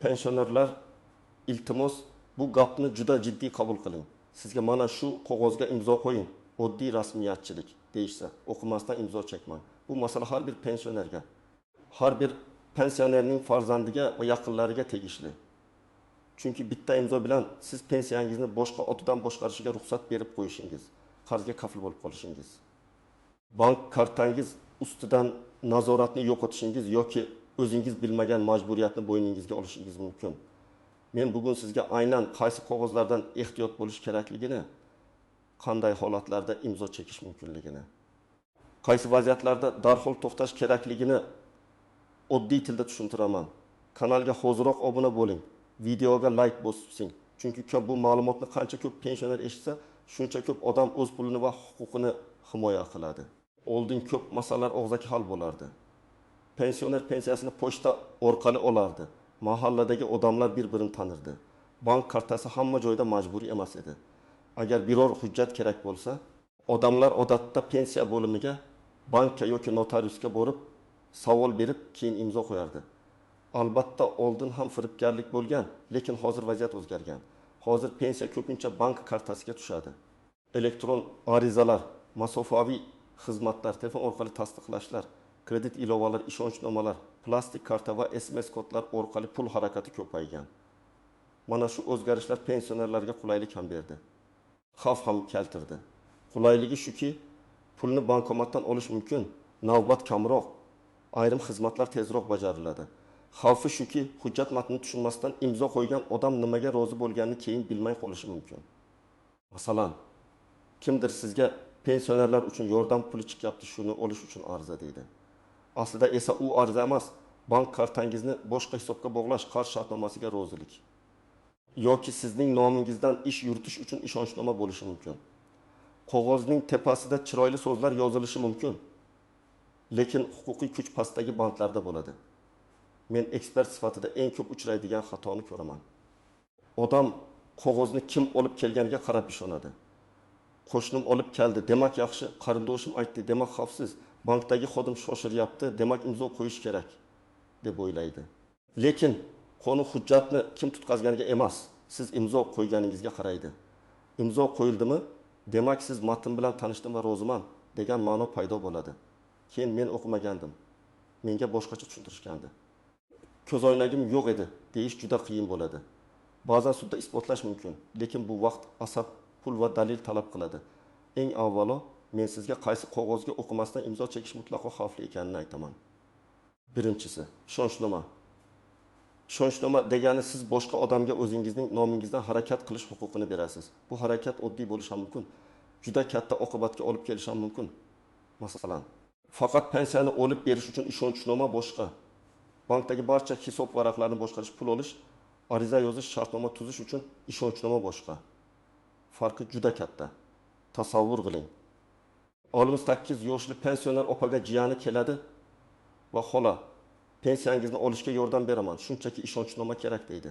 Pensionerlar iltimos bu gapni juda jiddiy qabul qiling. Sizga mana shu qog'ozga imzo qo'ying. Oddiy rasmiyatchilik deyishsa, o'qimasdan imzo chekmang. Bu masala har bir pensionerga, har bir pensionerning farzandiga va yaqinlariga tegishli. Chunki bitta imzo bilan siz pensiyangizni boshqa otidan boshqarishiga ruxsat berib qo'yishingiz, qarzga kafil bo'lib qolishingiz, bank kartangiz ustidan nazoratni yo'qotishingiz yoki o'zingiz bilmagan majburiyatni bo'yningizga olishingiz mumkin. Men bugun sizga aynan qaysi qog'ozlardan ehtiyot bo'lish kerakligini, qanday holatlarda imzo chekish mumkinligini, qaysi vaziyatlarda darhol to'xtash kerakligini oddiy tilda tushuntiraman. Kanalga hoziroq obuna bo'ling. Videoga like bosing. Chunki bu ma'lumotni qancha ko'p pensioner eshitsa, shuncha ko'p odam o'z pulini va huquqini himoya qiladi. Oldin ko'p masalalar og'zaki hal bo'lardi. Pensioner pensiyasini pochta orqali olardi. Mahalladagi odamlar bir-birini tanirdi. Bank kartasi hamma joyda majburiy emas edi. Agar biror hujjat kerak bo'lsa, odamlar odatda pensiya bo'limiga, bankka yoki notariusga borib, savol berib, keyin imzo qo'yardi. Albatta oldin ham firibgarlik bo'lgan, lekin hozir vaziyat o'zgargan. Hozir pensiya ko'pincha bank kartasiga tushadi. Elektron arizalar, masofaviy xizmatlar, telefon orqali tasdiqlashlar, kredit ilovalar, ishonchnomalar, plastik karta va SMS kodlar orqali pul harakati ko'paygan. Mana shu o'zgarishlar pensionerlarga qulaylik ham berdi. Xavf ham keltirdi. Qulayligi shuki, pulni bankomatdan olish mumkin, navbat kamroq, ayrim xizmatlar tezroq bajariladi. Xavfi shuki, hujjat matnini tushunmasdan imzo qo'ygan odam nimaga rozi bo'lganini keyin bilmay qolishi mumkin. Masalan, kimdir sizga pensionerlar uchun yordam puli chiqyapti, shuni olish uchun ariza deydi. Aslida esa u ariza emas, bank kartangizni boshqa hisobga bog'lash qarz shartnomasiga rozilik. Yoki sizning nomingizdan ish yuritish uchun ishonchnoma bo'lishi mumkin. Qog'ozning tepasida chiroyli so'zlar yozilishi mumkin. Lekin huquqiy kuch pastdagi banklarda bo'ladi. Men ekspert sifatida eng ko'p uchraydigan xatoni ko'raman. Odam qog'ozni kim olib kelganiga qarab ishonadi. Qo'shnim olib keldi, demak yaxshi, qarindoshim aytdi, demak xavfsiz, bankdagi xodim shoshiryapti, demak imzo qo'yish kerak deb o'ylaydi. Lekin qonun hujjatni kim tutqazganiga emas, siz imzo qo'yganingizga qaraydi. Imzo qo'yildimi? Demak siz matn bilan tanishdim va roziman degan ma'no paydo bo'ladi. Keyin men o'qimagandim. Menga boshqacha tushuntirishgandi. Ko'zoynagim yo'q edi deyish juda qiyin bo'ladi. Ba'zan sudda isbotlash mumkin, lekin bu vaqt asab, pul va dalil talab qiladi. Eng avvalo men sizga qaysi qog'ozga o'qimasdan imzo chekish mutlaqo xavfli ekanini aytaman. Birinchisi, ishonchnoma. Ishonchnoma degani siz boshqa odamga o'zingizning nomingizdan harakat qilish huquqini berasiz. Bu harakat oddiy bo'lishi ham mumkin, juda katta oqibatga olib kelishi ham mumkin. Masalan, faqat pensiyani olib berish uchun ishonchnoma boshqa. Bankdagi barcha hisob varaqlarini boshqarish, pul olish, ariza yozish, shartnoma tuzish uchun ishonchnoma boshqa. Farqi juda katta. Tasavvur qiling. Olim 8 yoshli pensioner opaga jiyani keladi va xola, pensiyangizni olishga yordam beraman, shunchaki ishonchnoma kerak deydi.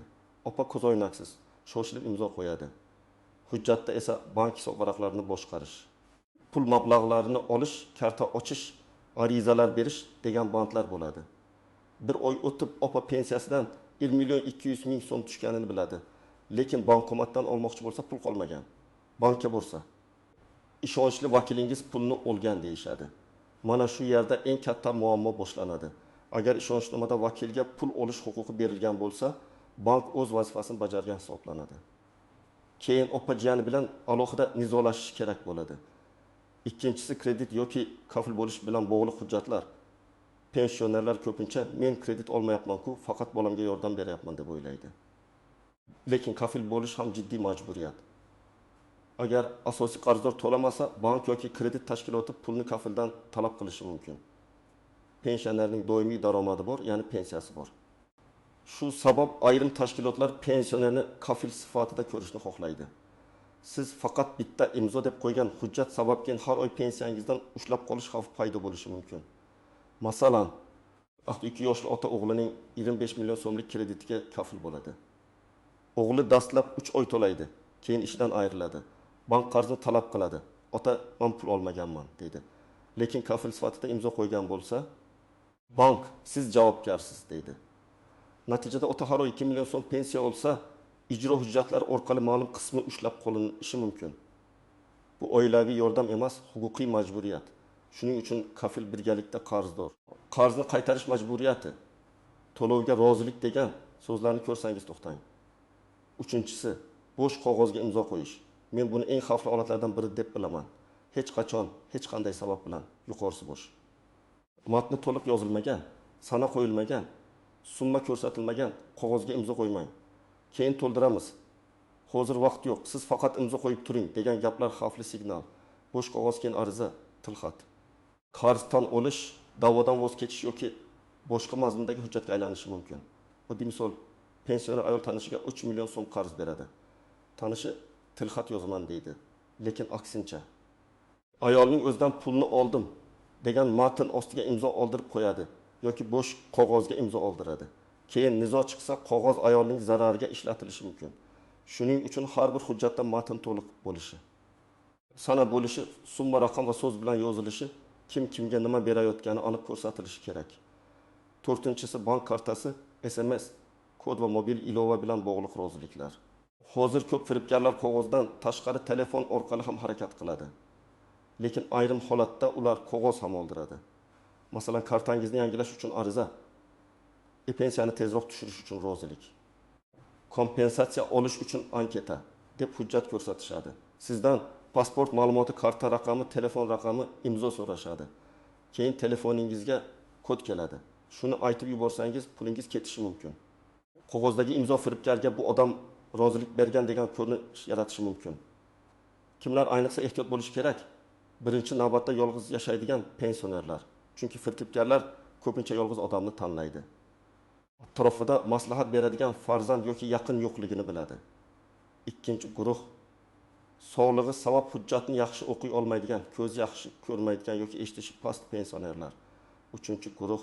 Opa ko'zoynaksiz, shoshilib imzo qo'yadi. Hujjatda esa bank hisob varaqlarini boshqarish, pul mablag'larini olish, karta ochish, arizalar berish degan bandlar bo'ladi. Bir oy o'tib opa pensiyasidan 1.200.000 so'm tushganini biladi. Lekin bankomatdan olmoqchi bo'lsa pul qolmagan. Bankka borsa, ishonchli vakilingiz pulni olgan deyishadi. Mana shu yerda eng katta muammo boshlanadi. Agar ishonchnomada vakilga pul olish huquqi berilgan bo'lsa, bank o'z vazifasini bajargan hisoblanadi. Keyin opa jiyani bilan alohida nizolashish kerak bo'ladi. Ikkinchisi kredit yoki kafil bo'lish bilan bog'liq hujjatlar. Pensionerlar ko'pincha men kredit olmayapman-ku, faqat bolamga yordam beryapman deb o'ylaydi. Lekin kafil bo'lish ham jiddiy majburiyat. Agar asosiy qarzdor to'lamasa, bank yoki kredit tashkiloti pulni kafildan talab qilishi mumkin. Pensionerning doimiy daromadi bor, ya'ni pensiyasi bor. Shu sabab ayrim tashkilotlar pensionerni kafil sifatida ko'rishni xohlaydi. Siz faqat bitta imzo deb qo'ygan hujjat sababken har oy pensiyangizdan ushlab qolish xavfi paydo bo'lishi mumkin. Masalan, 2 yoshli ota o'g'lining 25 million so'mlik kreditiga kafil bo'ladi. O'g'li dastlab 3 oy to'laydi, keyin ishdan ayriladi. Bank qarzni talab qiladi. Ota, men pul olmaganman deydi. Lekin kafil sifatida imzo qo'ygan bo'lsa, bank siz javobgarsiz deydi. Natijada o'ta 2 million so'm pensiya olsa, ijro hujjatlari orqali ma'lum qismi ushlab qolinishi mumkin. Bu oilaviy yordam emas, huquqiy majburiyat. Shuning uchun kafil birgalikda qarzdor. Qarzni qaytarish majburiyati, to'lovga rozilik degan so'zlarni ko'rsangiz to'xtang. Uchinchisi, bo'sh qog'ozga imzo qo'yish. Men buni eng xavfli holatlardan biri deb bilaman. Hech qachon, hech qanday sabab bilan yuqorisi bo'sh. Matni to'liq yozilmagan, sana qo'yilmagan, summa ko'rsatilmagan qog'ozga imzo qo'ymang. Keyin to'ldiramiz. Hozir vaqt yo'q, siz faqat imzo qo'yib turing degan gaplar xavfli signal. Bo'sh qog'oz keyin ariza, tilxat. Qarz tan olish, da'vodan voz kechish yoki boshqa mazmundagi hujjatga aylanishi mumkin. Oddiy misol, pensioner ayol tanishiga 3 million so'm qarz beradi. Tanishi tilxat yozaman deydi, lekin aksincha. Ayolning o'zidan pulni oldim degan matn ostiga imzo oldirib qo'yadi yoki bo'sh qog'ozga imzo oldiradi. Keyin nizo chiqsa, qog'oz ayolning zarariga ishlatilishi mumkin. Shuning uchun har bir hujjatda matn to'liq bo'lishi, sana bo'lishi, summa, raqam va so'z bilan yozilishi, kim kimga nima berayotgani aniq ko'rsatilishi kerak. To'rtinchisi, bank kartasi, SMS, kod va mobil ilova bilan bog'liq roziliklar. Hozir ko'p firibgarlar qog'ozdan tashqari telefon orqali ham harakat qiladi. Lekin ayrim holatda ular qog'oz ham oldiradi. Masalan, kartangizni yangilash uchun ariza, pensiyani tezroq tushirish uchun rozilik, kompensatsiya olish uchun anketa deb hujjat ko'rsatishadi. Sizdan pasport ma'lumoti, karta raqami, telefon raqami, imzo so'rashadi. Keyin telefoningizga kod keladi. Shuni aytib yuborsangiz, pulingiz ketishi mumkin. Qog'ozdagi imzo firibgarga bu odam rozilik bergan degan ko'rinish yaratishi mumkin. Kimlar ayniqsa ehtiyot bo'lish kerak? Birinchi navbatda yolg'iz yashaydigan pensionerlar. Chunki firibgarlar ko'pincha yolg'iz odamni tanlaydi. Atrofida maslahat beradigan farzand yoki yaqin yo'qligini biladi. Ikkinchi guruh, sog'lig'i sabab hujjatni yaxshi o'qiy olmaydigan, ko'zi yaxshi ko'rmaydigan yoki eshitishi past pensionerlar. Uchinchi guruh,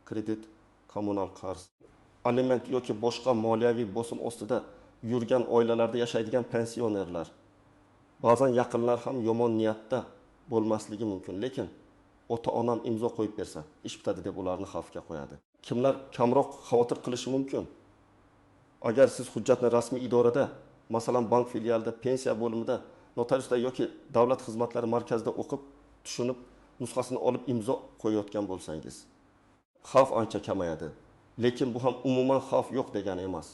kredit, kommunal qarz, aliment yoki boshqa moliyaviy bosim ostida yurgan oilalarda yashaydigan pensionerlar. Ba'zan yaqinlar ham yomon niyatda bo'lmasligi mumkin, lekin ota-onam imzo qo'yib bersa, ish bitadi deb ularni xavfga qo'yadi. Kimlar kamroq xavotir qilishi mumkin? Agar siz hujjatni rasmiy idorada, masalan bank filialida, pensiya bo'limida, notariusda yoki davlat xizmatlari markazida o'qib, tushunib, nusxasini olib imzo qo'yayotgan bo'lsangiz, xavf ancha kamayadi. Lekin bu ham umuman xavf yo'q degani emas.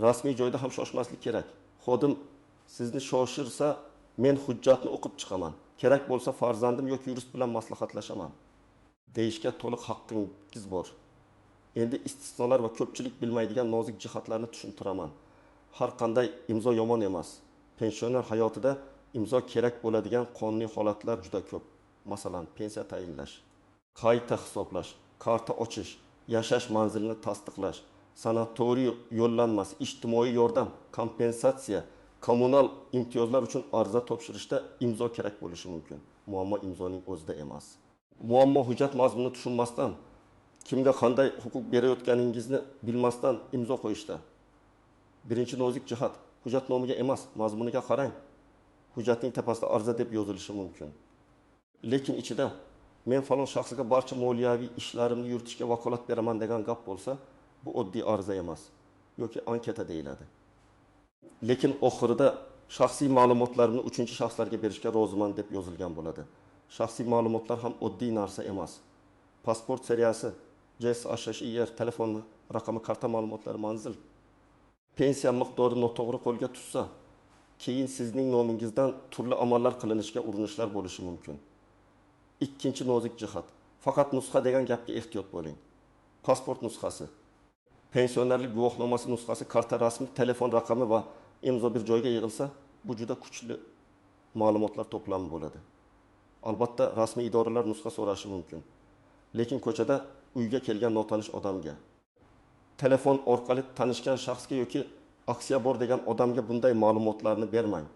Rasmiy joyda ham shoshmaslik kerak. Xodim sizni shoshirsa, men hujjatni o'qib chiqaman. Kerak bo'lsa farzandim yoki yurist bilan maslahatlashaman deyishga to'liq haqqingiz bor. Endi istisnolar va ko'pchilik bilmaydigan nozik jihatlarni tushuntiraman. Har qanday imzo yomon emas. Pensioner hayotida imzo kerak bo'ladigan qonuniy holatlar juda ko'p. Masalan, pensiya tayinlash, qayta hisoblash, karta ochish, yashash manzilini tasdiqlash, sanatoriy yo'llanmasi, ijtimoiy yordam, kompensatsiya, kommunal imtiyozlar uchun ariza topshirishda imzo kerak bo'lishi mumkin. Muammo imzoning o'zida emas. Muammo hujjat mazmunini tushunmasdan, kimga qanday huquq berayotganingizni bilmasdan imzo qo'yishda. Birinchi nozik jihat, hujjat nomiga emas, mazmuniga qarang. Hujjatning tepasida ariza deb yozilishi mumkin. Lekin ichida men falon shaxsga barcha moliyaviy ishlarimni yuritishga vakolat beraman degan gap bo'lsa, bu oddiy ariza emas yoki anketa deyiladi. Lekin oxirida shaxsiy ma'lumotlarimni uchinchi shaxslarga berishga roziman deb yozilgan bo'ladi. Shaxsiy ma'lumotlar ham oddiy narsa emas. Pasport seriyasi, JSHIR, telefon raqami, karta ma'lumotlari, manzil. Pensiya miqdori noto'g'ri qo'lga tushsa, keyin sizning nomingizdan turli amallar qilinishga urinishlar bo'lishi mumkin. Ikkinchi nozik jihat, faqat nusxa degan gapga ehtiyot bo'ling. Pasport nusxasi, pensionerlik guvohnomasi nusxasi, karta rasmi, telefon raqami va imzo bir joyga yig'ilsa, bu juda kuchli ma'lumotlar to'plami bo'ladi. Albatta, rasmiy idoralar nusxa so'rashi mumkin. Lekin ko'chada uyga kelgan notanish odamga, telefon orqali tanishgan shaxsga yoki aksiya bor degan odamga bunday ma'lumotlarni bermang.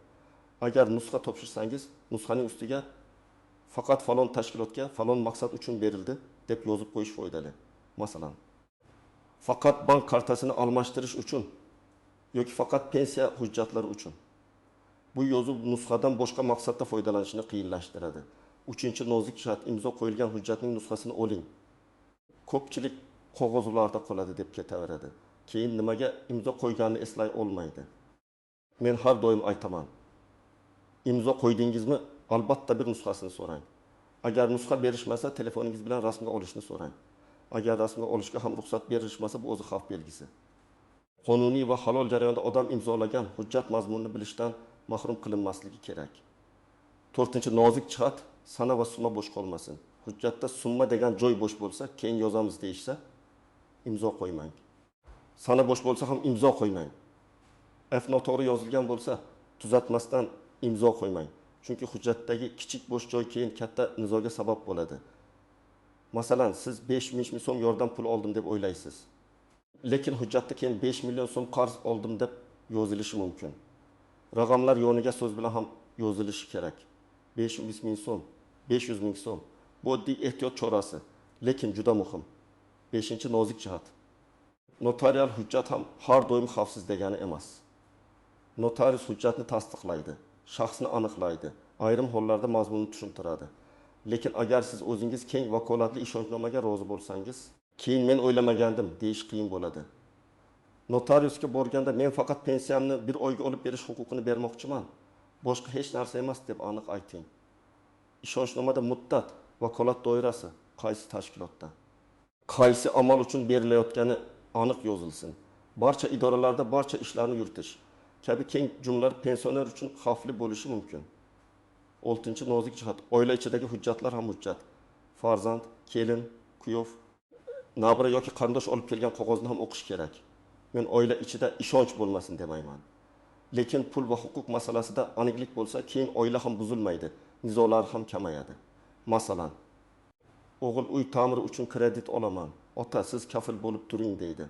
Agar nusxa topshirsangiz, nusxaning ustiga faqat falon tashkilotga falon maqsad uchun berildi deb yozib qo'yish foydali. Masalan, faqat bank kartasini almashtirish uchun yoki faqat pensiya hujjatlari uchun. Bu yozuv nusxadan boshqa maqsadda foydalanishni qiyinlashtiradi. Uchinchi nozik jihat, imzo qo'yilgan hujjatning nusxasini oling. Ko'pchilik qog'oz ularda qoladi deb ketaveradi. keyin nimaga imzo qo'yganini eslay olmaydi. Men har doim aytaman. İmzo qo'ydingizmi? Albatta bir nusxasini so'rang. Agar nusxa berishmasa, telefoningiz bilan rasmga olishni so'rang. Agar rasmga olishga ham ruxsat berishmasa, bu o'zi xavf belgisi. Qonuniy va halol jarayonda odam imzolagan hujjat mazmunini bilishdan mahrum qilinmasligi kerak. 4-nozik jihat, sana va summa bo'sh qolmasin. Hujjatda summa degan joy bo'sh bo'lsa, keyin yozamiz deyishsa, imzo qo'ymang. Sana bo'sh bo'lsa ham imzo qo'ymang. Noto'g'ri yozilgan bo'lsa, tuzatmasdan imzo qo'ymang. Chunki hujjatdagi kichik bo'sh joy keyin katta nizoga sabab bo'ladi. Masalan, siz 5 ming so'm yordam pul oldim deb o'ylaysiz. Lekin hujjatda keyin 5 million so'm qarz oldim deb yozilishi mumkin. Raqamlar yoniga so'z bilan ham yozilishi kerak. 500 ming so'm, 500 ming so'm. Bu oddiy ehtiyot chorasi, lekin juda muhim. 5-nozik jihat. Notarial hujjat ham har doim xavfsiz degani emas. Notarius hujjatni tasdiqlaydi, shaxsni aniqlaydi, ayrim hollarda mazmunni tushuntiradi. Lekin agar siz o'zingiz keng vakolatli ishonchnomaga rozi bo'lsangiz, keyin men o'ylamagandim deyish qiyin bo'ladi. Notariusga borganda men faqat pensiyamni bir oyga olib berish huquqini bermoqchiman, boshqa hech narsa emas deb aniq ayting. Ishonchnomada muddat, vakolat doirasi qaysi tashkilotda, qaysi amal uchun berilayotgani aniq yozilsin. Barcha idoralarda barcha ishlarni yuritish kabi keng jumlalar pensioner uchun xavfli bo'lishi mumkin. 6-nozik jihat, oila ichidagi hujjatlar ham hujjat. Farzand, kelin, kuyov, nabira yoki qarindosh olib kelgan qog'ozni ham o'qish kerak. Men oila ichida ishonch bo'lmasin demayman. Lekin pul va huquq masalasida aniqlik bo'lsa, keyin oila ham buzilmaydi, nizolar ham kamayadi. Masalan, o'g'il uy ta'miri uchun kredit olaman. Ota, siz kafil bo'lib turing deydi.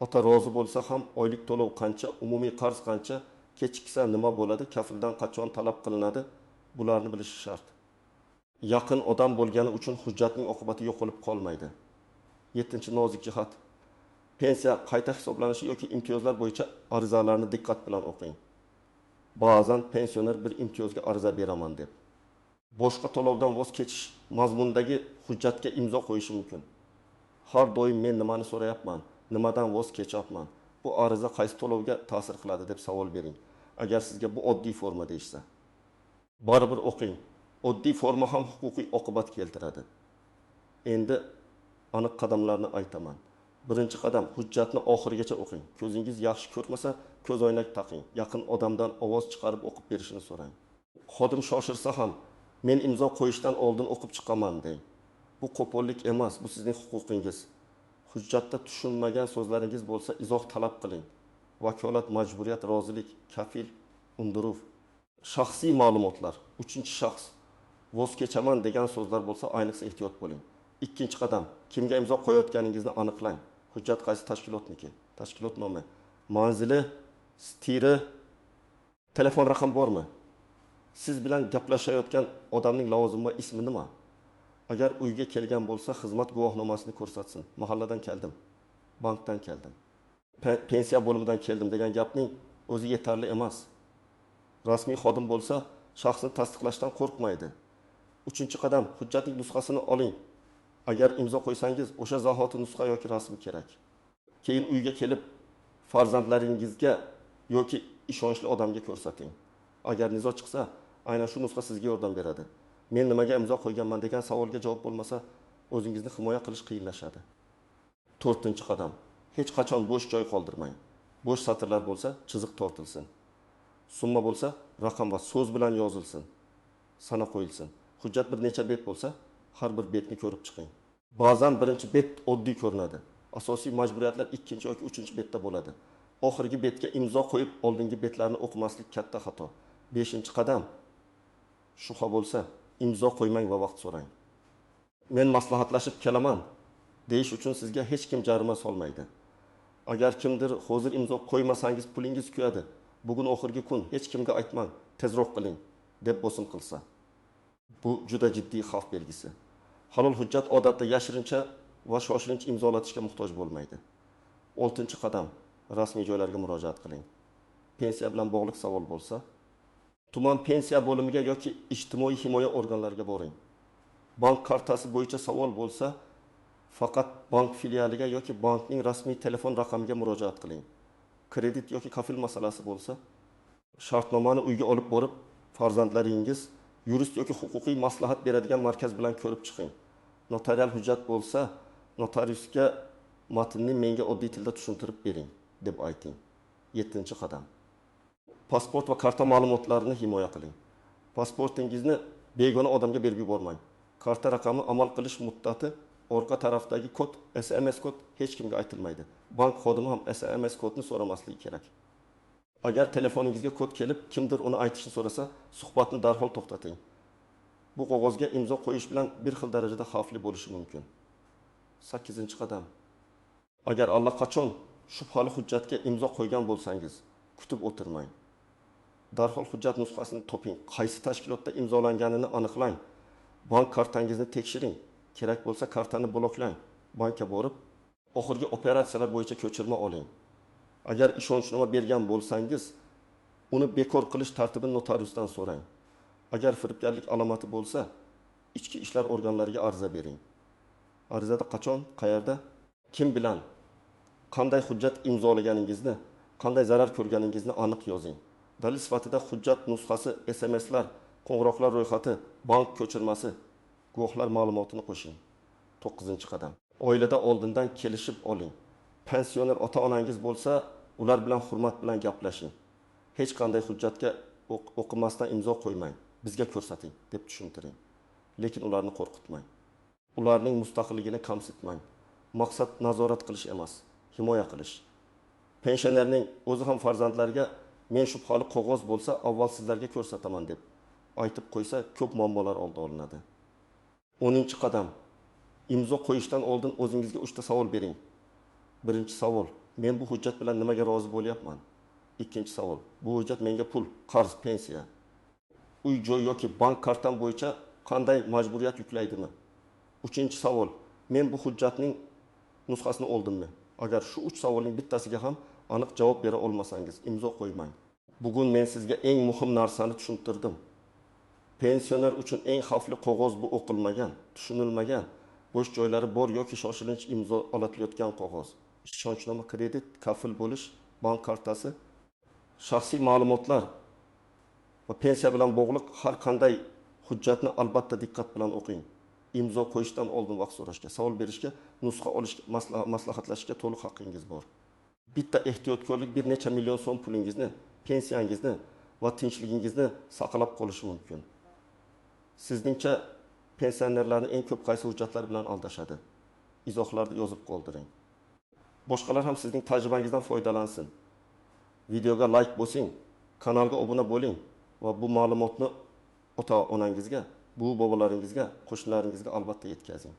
Ota rozi bo'lsa ham oylik to'lov qancha, umumiy qarz qancha, kechiksa nima bo'ladi, kafildan qachon talab qilinadi, bularni bilish shart. Yaqin odam bo'lgani uchun hujjatning oqibati yo'qolib qolmaydi. 7-nozik jihat. Pensiya qayta hisoblanishi yoki imtiyozlar bo'yicha arizalarni diqqat bilan o'qing. Ba'zan pensioner bir imtiyozga ariza beraman deb boshqa to'lovdan voz kechish mazmunidagi hujjatga imzo qo'yishi mumkin. Har doim men nimani so'rayapman, nimadan voz kechyapman, bu ariza qaysi to'lovga ta'sir qiladi deb savol bering. Agar sizga bu oddiy forma deyishsa, baribir o'qing. Oddiy forma ham huquqiy oqibat keltiradi. Endi aniq qadamlarni aytaman. Birinchi qadam, hujjatni oxirigacha o'qing. Ko'zingiz yaxshi ko'rmasa, ko'z oynak taqing. Yaqin odamdan ovoz chiqarib o'qib berishini so'rang. Xodim shoshirsa ham, men imzo qo'yishdan oldin o'qib chiqaman deng. Bu qo'pollik emas, bu sizning huquqingiz. Hujjatda tushunmagan so'zlaringiz bo'lsa, izoh talab qiling. Vakolat, majburiyat, rozilik, kafil, undiruv, shaxsiy ma'lumotlar, 3-shaxs, voz kechaman degan so'zlar bo'lsa, ayniqsa ehtiyot bo'ling. Ikkinchi qadam, kimga imzo qo'yayotganingizni aniqlang. Hujjat qaysi tashkilotniki? Tashkilotnoma, manzili, stiri, telefon raqam bormi? Siz bilan gaplashayotgan odamning lavozimi va ismi nima? Agar uyga kelgan bo'lsa, xizmat guvohnomasini ko'rsatsin. Mahalladan keldim, bankdan keldim, pensiya bo'limidan keldim degan gapning o'zi yetarli emas. Rasmiy xodim bo'lsa, shaxsni tasdiqlashdan qo'rqmaydi. 3-qadam, hujjatning nusxasini oling. Agar imzo qo'ysangiz, o'sha zahoti nusxa yoki rasmi kerak. Keyin uyga kelib farzandlaringizga yoki ishonchli odamga ko'rsating. Agar nizo chiqsa, aynan shu nusxa sizga yordam beradi. Men nimaga imzo qo'yganman degan savolga javob bo'lmasa, o'zingizni himoya qilish qiyinlashadi. 4-qadam, hech qachon bo'sh joy qoldirmang. Bo'sh satrlar bo'lsa, chiziq tortilsin. Summa bo'lsa, raqam va so'z bilan yozilsin. Sana qo'yilsin. Hujjat bir necha bet bo'lsa, har bir betni ko'rib chiqing. Ba'zan birinchi bet oddiy ko'rinadi. Asosiy majburiyatlar 2 yoki 3-betda bo'ladi. Oxirgi betga imzo qo'yib, oldingi betlarni o'qimaslik katta xato. 5-qadam, shubha bo'lsa, imzo qo'ymang va vaqt so'rang. Men maslahatlashib kelaman deyish uchun sizga hech kim jarima solmaydi. Agar kimdir hozir imzo qo'ymasangiz pulingiz kuyadi, bugun oxirgi kun, hech kimga aytmang, tezroq qiling deb bosim qilsa, bu juda jiddiy xavf belgisi. Halol hujjat odatda yashirincha va shoshilinch imzolatishga muhtoj bo'lmaydi. 6-qadam, rasmiy joylarga murojaat qiling. Pensiya bilan bog'liq savol bo'lsa, tuman pensiya bo'limiga yoki ijtimoiy himoya organlariga boring. Bank kartasi bo'yicha savol bo'lsa, faqat bank filialiga yoki bankning rasmiy telefon raqamiga murojaat qiling. Kredit yoki kafil masalasi bo'lsa, shartnomani uyga olib borib, farzandlaringiz yurist yoki huquqiy maslahat beradigan markaz bilan ko'rib chiqing. Notarial hujjat bo'lsa, notariusga matnni menga oddiy tilda tushuntirib bering deb ayting. 7-qadam. Pasport va karta ma'lumotlarini himoya qiling. Pasportingizni begona odamga berib yubormang. Karta raqami, amal qilish muddati, orqa tarafdagi kod, SMS kod hech kimga aytilmaydi. Bank xodimi ham SMS kodni so'ramasligi kerak. Agar telefoningizga kod kelib, kimdir uni aytishni so'rasa, suhbatni darhol to'xtating. Bu qog'ozga imzo qo'yish bilan bir xil darajada xavfli bo'lishi mumkin. 8-qadam. Agar allaqachon shubhali hujjatga imzo qo'ygan bo'lsangiz, kutib o'tirmang. Darhol hujjat nusxasini toping. Qaysi tashkilotda imzolanganini aniqlang. Bank kartangizni tekshiring. Kerak bo'lsa kartani bloklang. Bankka borib, oxirgi operatsiyalar bo'yicha ko'chirma oling. Agar ishonchnoma bergan bo'lsangiz, uni bekor qilish tartibini notariusdan so'rang. Agar firibgarlik alomati bo'lsa, ichki ishlar organlariga ariza bering. Arizada qachon, qayerda, kim bilan, qanday hujjat imzolaganingizni, qanday zarar ko'rganingizni aniq yozing. Dalil sifatida hujjat nusxasi, SMSlar, qo'ng'iroqlar ro'yxati, bank ko'chirmasi, guvohlar ma'lumotini qo'shing. 9-qadam. Oilada oldindan kelishib oling. Pensioner ota-onangiz bo'lsa, ular bilan hurmat bilan gaplashing. Hech qanday hujjatga o'qimasdan imzo qo'ymang. Bizga ko'rsating deb tushuntiring. Lekin ularni qo'rqitmang. Ularning mustaqilligini kamsitmang. Maqsad nazorat qilish emas, himoya qilish. Pensionerning o'zi ham farzandlariga men shubhali qog'oz bo'lsa, avval sizlarga ko'rsataman deb aytib qo'ysa, ko'p muammolar oldi olinadi. 10-qadam. Imzo qo'yishdan oldin o'zingizga 3 ta savol bering. Birinchi savol: men bu hujjat bilan nimaga rozi bo'lyapman? Ikkinchi savol: bu hujjat menga pul, qarz, pensiya, uy-joy yoki bank kartam bo'yicha qanday majburiyat yuklaydimi? Uchinchi savol: men bu hujjatning nusxasini oldimmi? Agar shu 3 savolning bittasiga ham aniq javob bera olmasangiz, imzo qo'ymang. Bugun men sizga eng muhim narsani tushuntirdim. Pensioner uchun eng xavfli qog'oz bu o'qilmagan, tushunilmagan, bo'sh joylari bor yoki shoshilinch imzo olatilayotgan qog'oz. Ishonchnoma, kredit, kafil bo'lish, bank kartasi, shaxsiy ma'lumotlar va pensiya bilan bog'liq har qanday hujjatni albatta diqqat bilan o'qing. Imzo qo'yishdan oldin vaqt so'rashga, savol berishga, nusxa olishga, maslahatlashishga to'liq haqqingiz bor. Bitta ehtiyotkorlik bir necha million so'm pulingizni, pensiyangizni va tinchligingizni saqlab qolishi mumkin. Sizningcha pensionerlarni eng ko'p qaysi hujjatlar bilan aldashadi? Izohlarda yozib qoldiring. Boshqalar ham sizning tajribangizdan foydalansin. Videoga like bosing, kanalga obuna bo'ling va bu ma'lumotni ota-onangizga, bu bobolaringizga, qo'shnilaringizga albatta yetkazing.